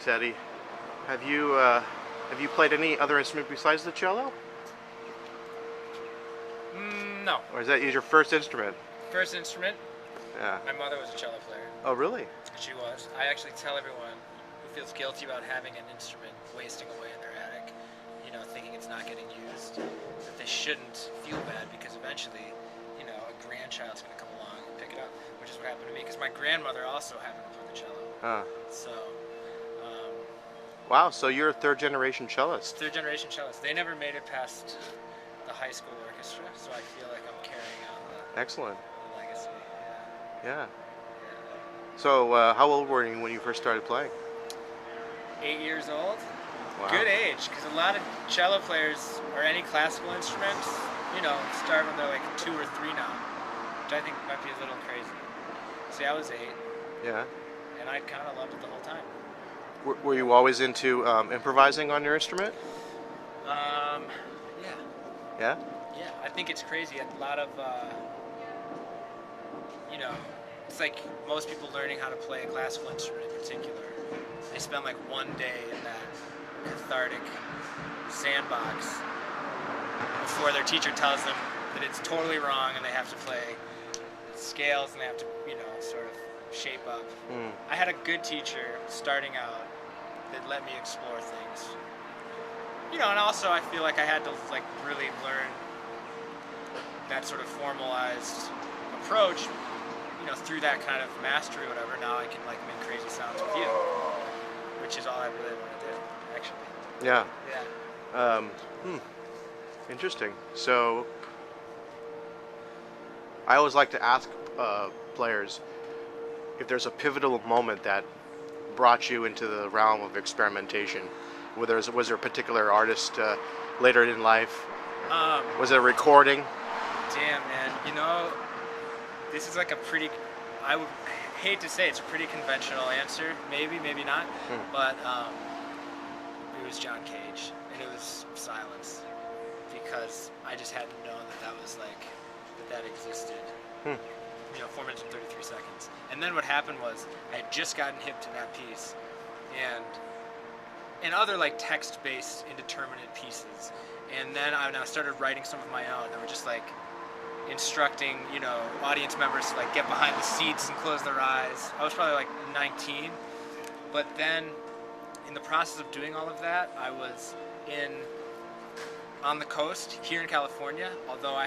Teddy, have you played any other instrument besides the cello? No. Or is that your first instrument? First instrument? Yeah. My mother was a cello player. Oh, really? She was. I actually tell everyone who feels guilty about having an instrument wasting away in their attic, you know, thinking it's not getting used, that they shouldn't feel bad because eventually, you know, a grandchild's going to come along and pick it up, which is what happened to me because my grandmother also happened to play the cello. Huh. So. Wow, so you're a third-generation cellist. Third-generation cellist. They never made it past the high school orchestra, so I feel like I'm carrying on Excellent. the legacy. Yeah. So, how old were you when you first started playing? 8 years old. Wow. Good age, because a lot of cello players or any classical instruments, you know, start when they're like 2 or 3 now, which I think might be a little crazy. See, I was 8. Yeah. And I kind of loved it the whole time. Were you always into improvising on your instrument? Yeah. Yeah? Yeah, I think it's crazy. A lot of, you know, it's like most people learning how to play a classical instrument in particular. They spend like one day in that cathartic sandbox before their teacher tells them that it's totally wrong and they have to play scales and they have to, you know, sort of shape up. I had a good teacher starting out that let me explore things. You know, and also I feel like I had to like really learn that sort of formalized approach, you know, through that kind of mastery or whatever. Now I can like make crazy sounds with you, which is all I really want to do, actually. Yeah. Yeah. Interesting. So, I always like to ask players if there's a pivotal moment that brought you into the realm of experimentation. Was there a particular artist later in life? Was it a recording? Damn, man. You know, this is like a pretty, I would hate to say it's a pretty conventional answer. Maybe, maybe not. But it was John Cage, and it was Silence, because I just hadn't known that was like, that existed. You know, 4 minutes and 33 seconds. And then what happened was I had just gotten hip to that piece and other like text-based indeterminate pieces. And then I started writing some of my own that were just like instructing, you know, audience members to like get behind the seats and close their eyes. I was probably like 19. But then in the process of doing all of that, I was on the coast here in California, although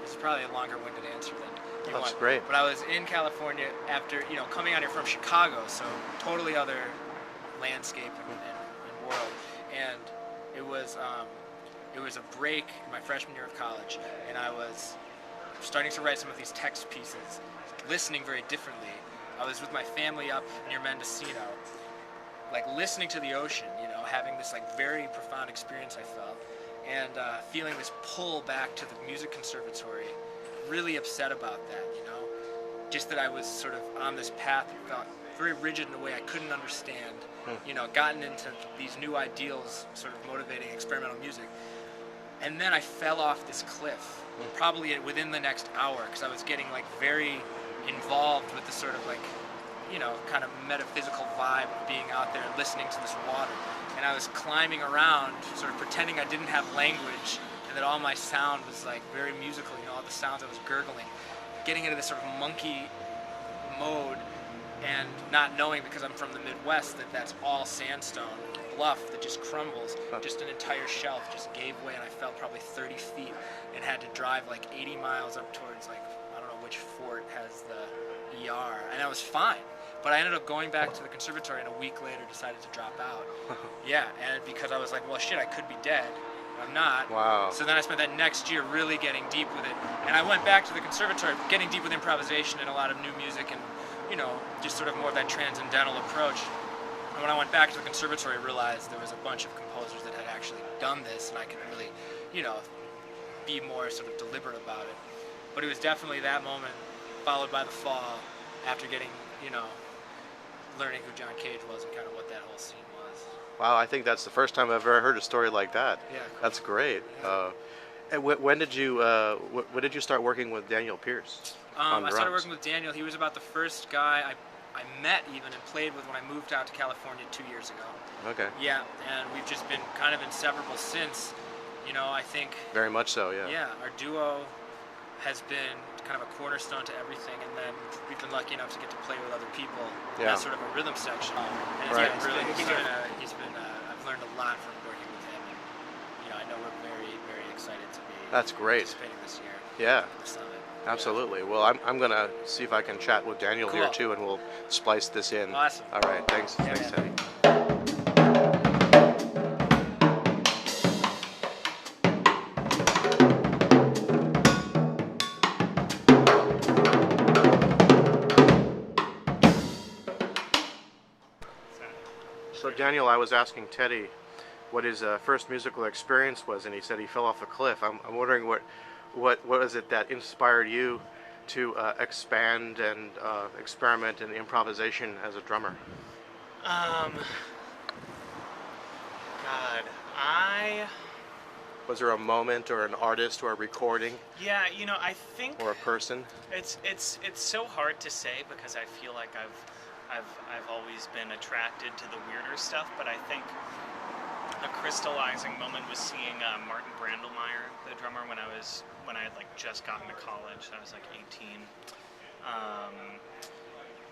this is probably a longer winded answer than you want. That's great. But I was in California after, you know, coming out here from Chicago, so totally other landscape and world. And it was a break in my freshman year of college, and I was starting to write some of these text pieces, listening very differently. I was with my family up near Mendocino, like listening to the ocean, you know, having this like very profound experience I felt, and feeling this pull back to the music conservatory. Really upset about that, you know, just that I was sort of on this path that felt very rigid in a way I couldn't understand, you know, gotten into these new ideals, sort of motivating experimental music. And then I fell off this cliff, probably within the next hour, because I was getting like very involved with the sort of like, you know, kind of metaphysical vibe of being out there and listening to this water. And I was climbing around, sort of pretending I didn't have language, and that all my sound was like very musical, you know, all the sounds I was gurgling, getting into this sort of monkey mode, and not knowing, because I'm from the Midwest, that that's all sandstone bluff that just crumbles. Just an entire shelf just gave way, and I fell probably 30 feet and had to drive like 80 miles up towards like, I don't know which fort has the ER, and I was fine. But I ended up going back to the conservatory, and a week later decided to drop out. Yeah, and because I was like, well, shit, I could be dead. I'm not. Wow. So then I spent that next year really getting deep with it. And I went back to the conservatory, getting deep with improvisation and a lot of new music and, you know, just sort of more of that transcendental approach. when I went back to the conservatory, I realized there was a bunch of composers that had actually done this, and I could really, you know, be more sort of deliberate about it. But it was definitely that moment, followed by the fall, after getting, you know, learning who John Cage was and kind of what that whole scene was. Wow, I think that's the first time I've ever heard a story like that. Yeah, cool. That's great. Yeah. And when did you start working with Daniel Pearce? I started working with Daniel. He was about the first guy I met even and played with when I moved out to California 2 years ago. Okay. Yeah, and we've just been kind of inseparable since. You know, I think. Very much so, yeah. Yeah, our duo has been kind of a cornerstone to everything, and then we've been lucky enough to get to play with other people. Yeah. As sort of a rhythm section. And Right. yeah, he's been I've learned a lot from working with him, and you know, I know we're very, very excited to be That's great. participating this year. Yeah. In the summit. Absolutely. Well, I'm gonna see if I can chat with Daniel here Cool. too, and we'll splice this in. Awesome. All right. Thanks. Yeah, Thanks, man. Teddy. So Daniel, I was asking Teddy what his first musical experience was, and he said he fell off a cliff. I'm wondering what was it that inspired you to expand and experiment in improvisation as a drummer? God, Was there a moment or an artist or a recording yeah, you know, I think or a person? it's so hard to say because I feel like I've always been attracted to the weirder stuff, but I think a crystallizing moment was seeing Martin Brandlmeyer, the drummer, when I had like just gotten to college. I was like 18,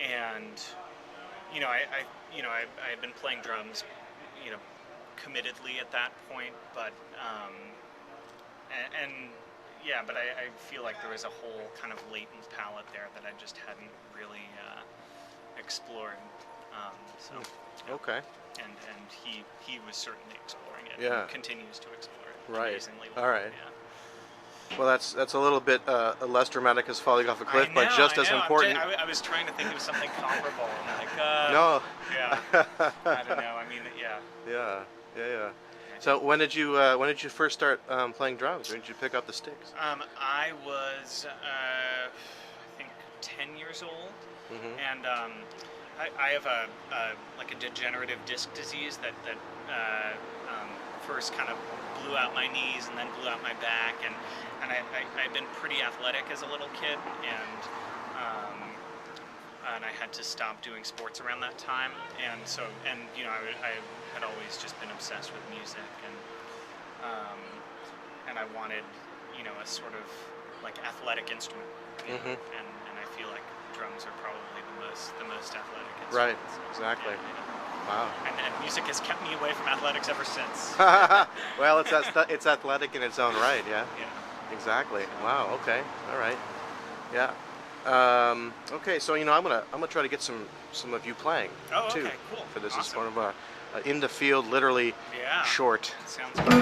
and you know, I had been playing drums, you know, committedly at that point, but but I feel like there was a whole kind of latent palette there that I just hadn't really explored. So Okay. and he was certainly exploring it. Yeah. And continues to explore it. Right. Amazingly All well. right. Yeah. Well, that's a little bit less dramatic as falling off a cliff, I but know, just I as know. important. I was trying to think of something comparable. Like, No. Yeah. I don't know. I mean, yeah. Yeah. So when did you first start playing drums? When did you pick up the sticks? I was, I think, 10 years old, and I have a degenerative disc disease that first kind of blew out my knees and then blew out my back, and I'd been pretty athletic as a little kid, and I had to stop doing sports around that time, and you know, I had always just been obsessed with music, and I wanted, you know, a sort of like athletic instrument, you know, and I feel like drums are probably the most athletic instrument. Right. Exactly. Yeah. Wow. And music has kept me away from athletics ever since. Well, it's athletic in its own right. Yeah. Yeah. Exactly. Wow. Okay. All right. Yeah. Okay. So you know, I'm gonna try to get some of you playing too. Okay, cool. For this Awesome. is sort of a in the field, literally Yeah. short. Sounds great.